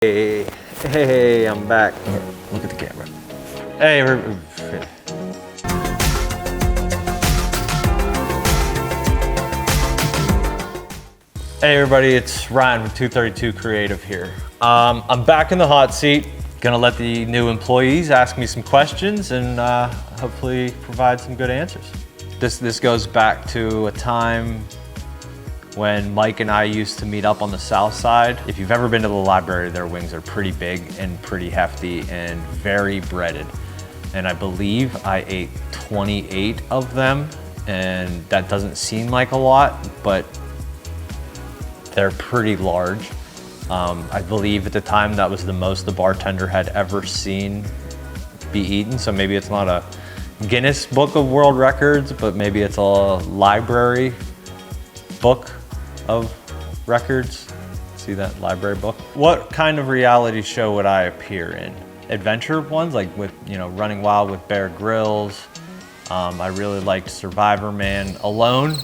Hey, I'm back. Look at the camera. Hey, Hey everybody, it's Ryan with 232 Creative here. I'm back in the hot seat. Gonna let the new employees ask me some questions and hopefully provide some good answers. This goes back to a time when Mike and I used to meet up on the south side. If you've ever been to the library, their wings are pretty big and pretty hefty and very breaded. And I believe I ate 28 of them, and that doesn't seem like a lot, but they're pretty large. I believe at the time that was the most the bartender had ever seen be eaten. So maybe it's not a Guinness Book of World Records, but maybe it's a library book of records. See that library book? What kind of reality show would I appear in? Adventure ones, like with, Running Wild with Bear Grylls. I really liked Survivor Man. Alone,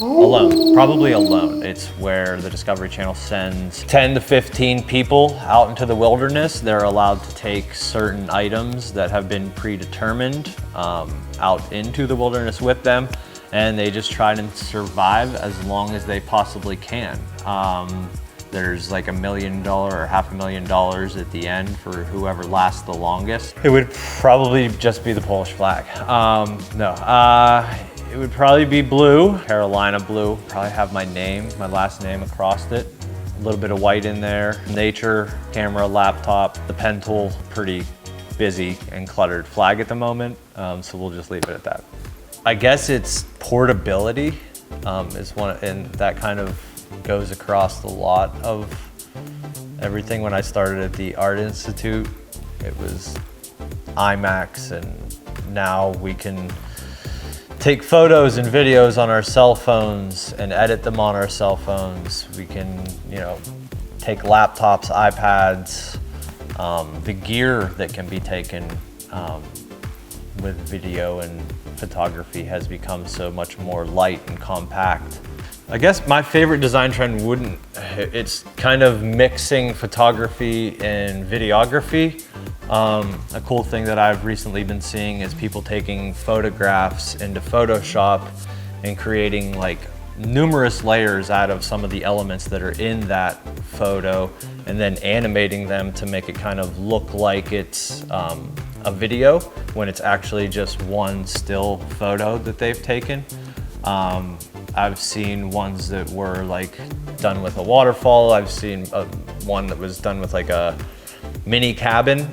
probably Alone. It's where the Discovery Channel sends 10 to 15 people out into the wilderness. They're allowed to take certain items that have been predetermined out into the wilderness with them, and they just try to survive as long as they possibly can. There's like $1 million or $500,000 at the end for whoever lasts the longest. It would probably just be the Polish flag. It would probably be blue, Carolina blue. Probably have my last name across it. A little bit of white in there. Nature, camera, laptop, the pen tool, pretty busy and cluttered flag at the moment. So we'll just leave it at that. I guess it's portability is one, and that kind of goes across a lot of everything. When I started at the Art Institute, it was IMAX, and now we can take photos and videos on our cell phones and edit them on our cell phones. We can, take laptops, iPads, the gear that can be taken with video and photography has become so much more light and compact. I guess my favorite design trend it's kind of mixing photography and videography. A cool thing that I've recently been seeing is people taking photographs into Photoshop and creating like numerous layers out of some of the elements that are in that photo, and then animating them to make it kind of look like it's a video when it's actually just one still photo that they've taken. I've seen ones that were like done with a waterfall. I've seen one that was done with like a mini cabin,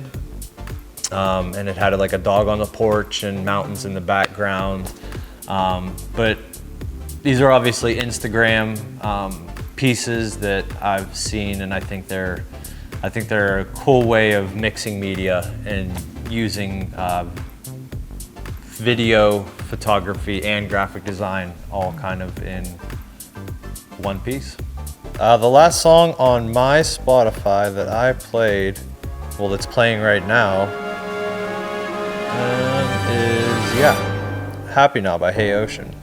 and it had like a dog on the porch and mountains in the background. But these are obviously Instagram pieces that I've seen, and I think they're a cool way of mixing media and using video, photography, and graphic design all kind of in one piece. The last song on my Spotify that I played, that's playing right now, is Happy Now by Hey Ocean.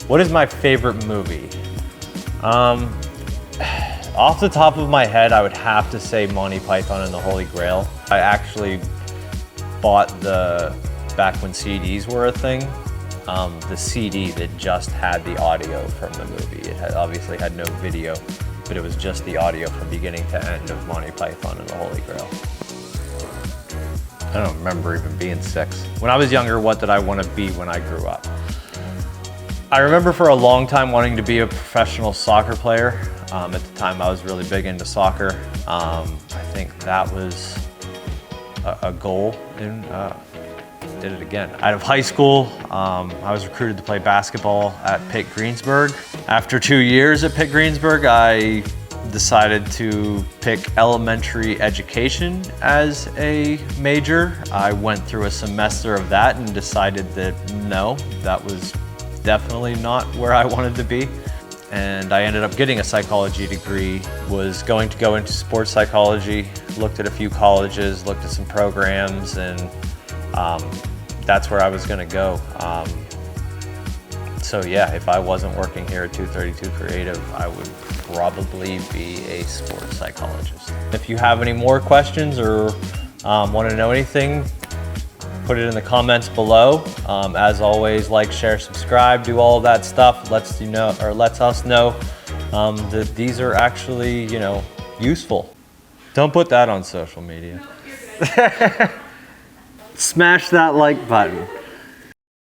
What is my favorite movie? Off the top of my head, I would have to say Monty Python and the Holy Grail. I actually bought back when CDs were a thing, the CD that just had the audio from the movie. It obviously had no video, but it was just the audio from beginning to end of Monty Python and the Holy Grail. I don't remember even being 6. When I was younger, what did I want to be when I grew up? I remember for a long time wanting to be a professional soccer player. At the time, I was really big into soccer. I think that was a goal, and did it again. Out of high school, I was recruited to play basketball at Pitt Greensburg. After 2 years at Pitt Greensburg, I decided to pick elementary education as a major. I went through a semester of that and decided that no, that was definitely not where I wanted to be. and I ended up getting a psychology degree. Was going to go into sports psychology, looked at a few colleges, looked at some programs, and that's where I was gonna go. So yeah, if I wasn't working here at 232 Creative, I would probably be a sports psychologist. If you have any more questions or want to know anything, put it in the comments below. As always, like, share, subscribe, do all of that stuff. Lets us know that these are actually, useful. Don't put that on social media. Smash that like button.